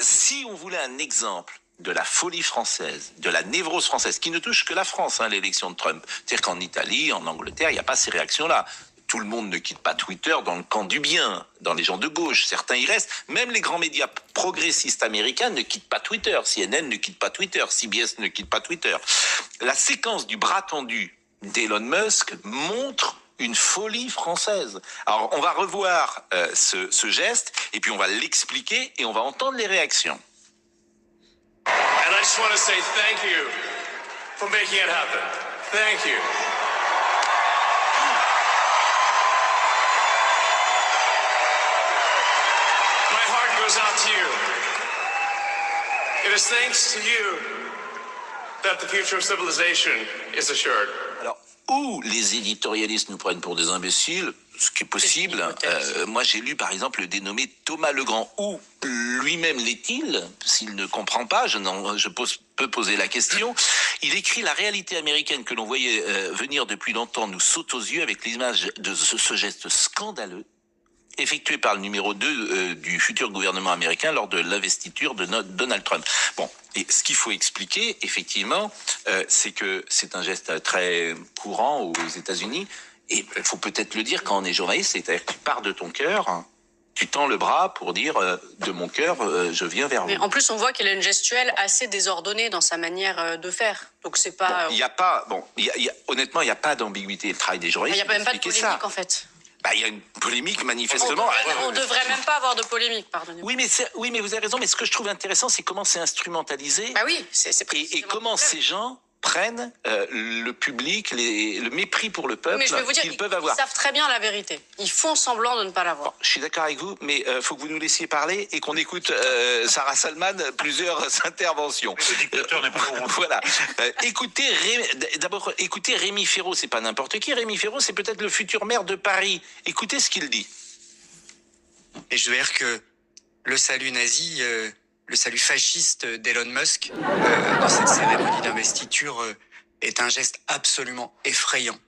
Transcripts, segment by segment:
si on voulait un exemple de la folie française, de la névrose française, qui ne touche que la France, l'élection de Trump. C'est-à-dire qu'en Italie, en Angleterre, il n'y a pas ces réactions-là. Tout le monde ne quitte pas Twitter dans le camp du bien, dans les gens de gauche. Certains y restent. Même les grands médias progressistes américains ne quittent pas Twitter. CNN ne quitte pas Twitter. CBS ne quitte pas Twitter. La séquence du bras tendu d'Elon Musk montre une folie française. Alors, on va revoir ce geste, et puis on va l'expliquer, et on va entendre les réactions. And I just want to say thank you for making it happen. Thank you. My heart goes out to you. It is thanks to you that the future of civilization is assured. Alors, où les éditorialistes nous prennent pour des imbéciles, ce qui est possible. Moi, j'ai lu, par exemple, le dénommé Thomas Legrand. Où lui-même l'est-il? S'il ne comprend pas, peux poser la question. Il écrit: la réalité américaine que l'on voyait venir depuis longtemps nous saute aux yeux avec l'image de ce geste scandaleux effectué par le numéro 2 du futur gouvernement américain lors de l'investiture de Donald Trump. Bon, et ce qu'il faut expliquer, effectivement, c'est que c'est un geste très courant aux États-Unis. Et il faut peut-être le dire quand on est journaliste, c'est-à-dire que tu pars de ton cœur, hein, tu tends le bras pour dire de mon cœur, je viens vers vous. Mais en plus, on voit qu'il a une gestuelle assez désordonnée dans sa manière de faire. Donc c'est pas. Il y a pas, honnêtement, il n'y a pas d'ambiguïté. Le travail des journalistes. Il n'y a même pas de polémique en fait. Il y a une polémique manifestement. On devrait même pas avoir de polémique, pardonnez-moi. Oui, mais vous avez raison. Mais ce que je trouve intéressant, c'est comment c'est instrumentalisé. Bah oui, c'est et comment ces gens prennent le public, le mépris pour le peuple qu'ils peuvent avoir. Ils savent très bien la vérité. Ils font semblant de ne pas l'avoir. Bon, je suis d'accord avec vous, mais faut que vous nous laissiez parler et qu'on écoute Sarah Salman plusieurs interventions. Le dictateur n'est pas au Voilà. D'abord, écoutez Rémi Féraud, c'est pas n'importe qui. Rémi Féraud, c'est peut-être le futur maire de Paris. Écoutez ce qu'il dit. Et je veux dire que le salut nazi, le salut fasciste d'Elon Musk dans cette cérémonie d'investiture est un geste absolument effrayant,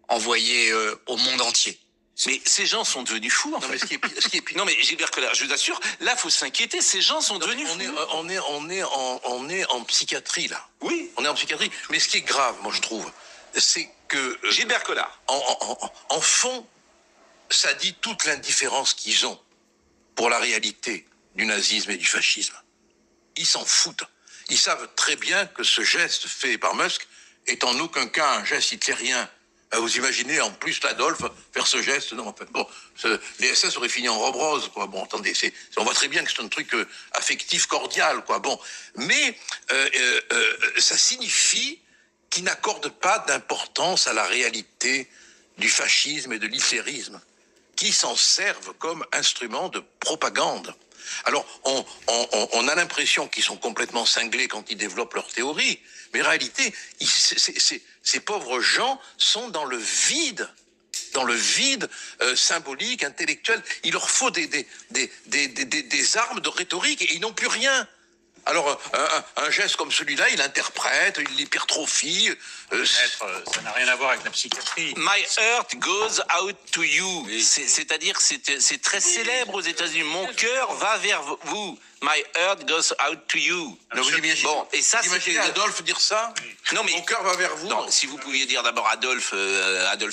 envoyé au monde entier. Mais ces gens sont devenus fous, en fait. Mais ce qui est pire. Non, mais Gilbert Collard, je vous assure, là, faut s'inquiéter. Ces gens sont devenus fous. On est en psychiatrie, là. Oui. On est en psychiatrie. Mais ce qui est grave, moi, je trouve, c'est que... Gilbert Collard. En fond, ça dit toute l'indifférence qu'ils ont pour la réalité du nazisme et du fascisme. Ils s'en foutent. Ils savent très bien que ce geste fait par Musk est en aucun cas un geste hitlérien. Vous imaginez en plus l'Adolphe faire ce geste? Non, en fait, bon, les SS auraient fini en robe rose, quoi. Bon, attendez, on voit très bien que c'est un truc affectif, cordial, quoi. Bon, mais ça signifie qu'ils n'accordent pas d'importance à la réalité du fascisme et de l'hitlérisme, qui s'en servent comme instrument de propagande. Alors, on a l'impression qu'ils sont complètement cinglés quand ils développent leur théorie, mais en réalité, ces pauvres gens sont dans le vide symbolique, intellectuel. Il leur faut des armes de rhétorique et ils n'ont plus rien. Alors, un geste comme celui-là, il interprète, il l'hypertrophie. Ça n'a rien à voir avec la psychiatrie. My heart goes out to you. Oui. C'est-à-dire, c'est très célèbre aux États-Unis. Mon cœur va vers vous. My heart goes out to you. Alors, vous imaginez, et ça, imaginez Adolphe dire ça? Non, mais mon cœur va vers vous. Non, si vous pouviez dire d'abord Adolf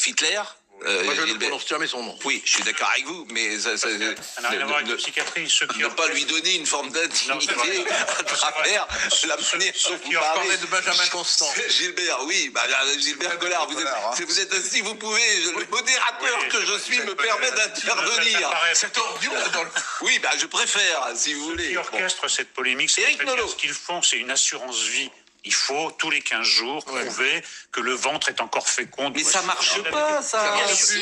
Hitler. Moi, je ne prononce jamais son nom. Oui, je suis d'accord avec vous, mais ça n'a rien à voir avec la psychiatrie. Ne pas lui donner une forme d'intimité à travers la manière dont vous parlez de Benjamin Constant. Gilbert, oui, Gilbert Collard, vous êtes si vous pouvez, le modérateur que je suis me permet d'intervenir. C'est ordure, oui, je préfère, si vous voulez. Qui orchestre cette polémique, c'est ce qu'ils font, c'est une assurance vie. Il faut, tous les 15 jours, prouver que le ventre est encore fécond. Mais ça marche pas, ça.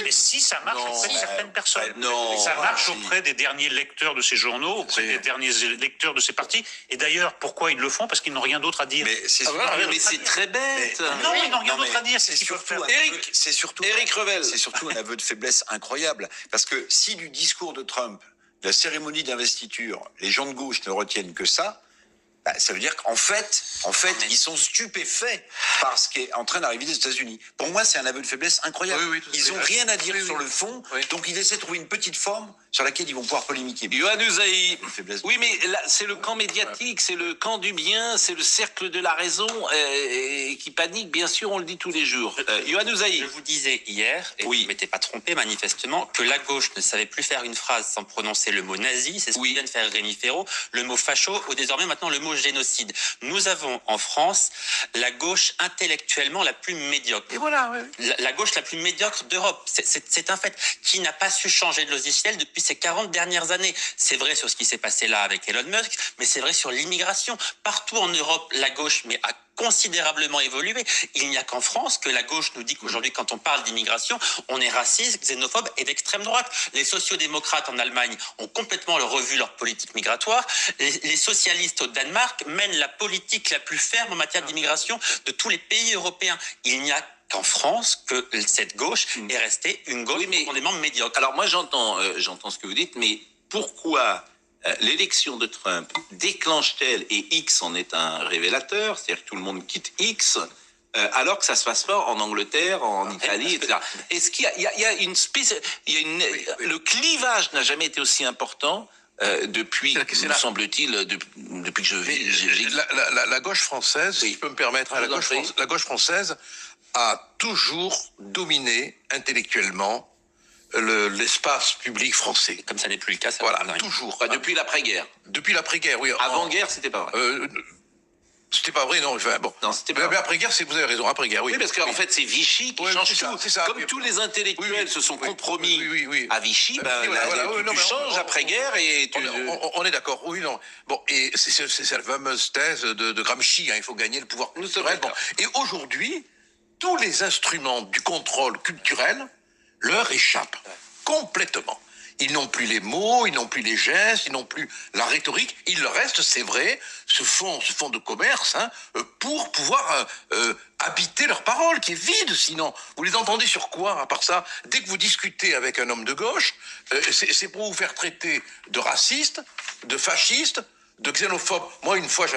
Mais si, ça marche auprès de certaines personnes. Non. Ça marche auprès des derniers lecteurs de ces journaux, auprès des derniers lecteurs de ces partis. Et d'ailleurs, pourquoi ils le font? Parce qu'ils n'ont rien d'autre à dire. Mais c'est très bête. Non, ils n'ont rien d'autre à dire. C'est ce qu'ils peuvent faire. Éric Revel. C'est surtout un aveu de faiblesse incroyable. Parce que si du discours de Trump, la cérémonie d'investiture, les gens de gauche ne retiennent que ça, Bah, ça veut dire qu'en fait, ils sont stupéfaits par ce qui est en train d'arriver des États-Unis. Pour moi, c'est un aveu de faiblesse incroyable. Oui, tout à Ils fait. ont rien à dire Oui, sur oui. le fond, Oui. donc ils essaient de trouver une petite forme sur laquelle ils vont pouvoir polémiquer. Yohann Usaï. Faiblesse. Oui, mais là, c'est le camp médiatique, c'est le camp du bien, c'est le cercle de la raison qui panique, bien sûr, on le dit tous les jours. Yohann Usaï. Je vous disais hier, et Oui. je ne m'étais pas trompé manifestement, que la gauche ne savait plus faire une phrase sans prononcer le mot nazi, c'est ce Oui. que vient de faire Rémi Féraud, le mot facho ou désormais maintenant le mot génocide. Nous avons en France la gauche intellectuellement la plus médiocre. Et voilà, oui. La gauche la plus médiocre d'Europe. C'est un fait qui n'a pas su changer de logiciel depuis ces 40 dernières années. C'est vrai sur ce qui s'est passé là avec Elon Musk, mais c'est vrai sur l'immigration. Partout en Europe, la gauche a considérablement évolué. Il n'y a qu'en France que la gauche nous dit qu'aujourd'hui, quand on parle d'immigration, on est raciste, xénophobe et d'extrême droite. Les sociodémocrates en Allemagne ont complètement revu leur politique migratoire. Les socialistes au Danemark mènent la politique la plus ferme en matière d'immigration de tous les pays européens. Il n'y a qu'en France que cette gauche est restée une gauche Oui, mais- profondément médiocre. Alors moi j'entends ce que vous dites, mais pourquoi l'élection de Trump déclenche-t-elle, et X en est un révélateur, c'est-à-dire que tout le monde quitte X, alors que ça se passe pas en Angleterre, en Italie, etc. Est-ce qu'il y a une le clivage n'a jamais été aussi important depuis, C'est me là. semble-t-il, depuis que je Mais vis. la gauche française, si Oui. je peux me permettre, Je vous en prie. la gauche française a toujours dominé intellectuellement l'espace public français. Comme ça n'est plus le cas, ça Voilà, va arriver. toujours. Enfin, depuis l'après-guerre. Depuis l'après-guerre, oui. Avant-guerre, c'était pas vrai. C'était pas vrai, non. Enfin, bon. Non, c'était pas Mais après-guerre, vous avez raison. Après-guerre, oui. Oui, parce qu'en fait, c'est Vichy qui Ouais, change c'est ça, tout. c'est ça. Comme Oui, tous les intellectuels oui, oui, se sont oui, compromis oui. à Vichy, Oui, voilà, oui, non, tu mais changes après-guerre et tu... On est d'accord, oui, non. Bon, et c'est la fameuse thèse de Gramsci, hein, il faut gagner le pouvoir Nous sommes culturel. Bon. d'accord. Et aujourd'hui, tous les instruments du contrôle culturel leur échappent complètement. Ils n'ont plus les mots, ils n'ont plus les gestes, ils n'ont plus la rhétorique. Il leur reste, c'est vrai, ce fonds de commerce, hein, pour pouvoir habiter leur parole, qui est vide sinon. Vous les entendez sur quoi, à part ça? Dès que vous discutez avec un homme de gauche, c'est pour vous faire traiter de raciste, de fasciste, de xénophobe. Moi, une fois,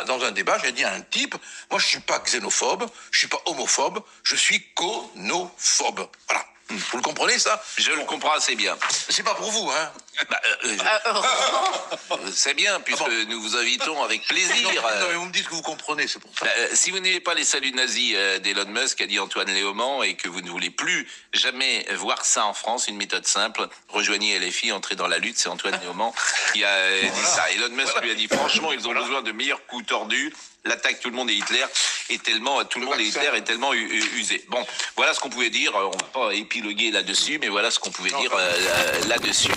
dans un débat, j'ai dit à un type, moi, je suis pas xénophobe, je suis pas homophobe, je suis conophobe. Voilà. Vous le comprenez, ça? Je le comprends assez bien. C'est pas pour vous, hein? C'est bien, puisque nous vous invitons avec plaisir. Non, mais vous me dites que vous comprenez, c'est pour ça. Si vous n'aimez pas les saluts nazis d'Elon Musk, a dit Antoine Léaumont, et que vous ne voulez plus jamais voir ça en France, une méthode simple, rejoignez LFI, entrez dans la lutte, c'est Antoine Léaumont qui a dit ça. Elon Musk lui a dit, franchement, ils ont besoin de meilleurs coups tordus. L'attaque tout le monde et Hitler est tellement usé. Bon, voilà ce qu'on pouvait dire. On va pas épiloguer là-dessus, mais voilà ce qu'on pouvait dire là-dessus.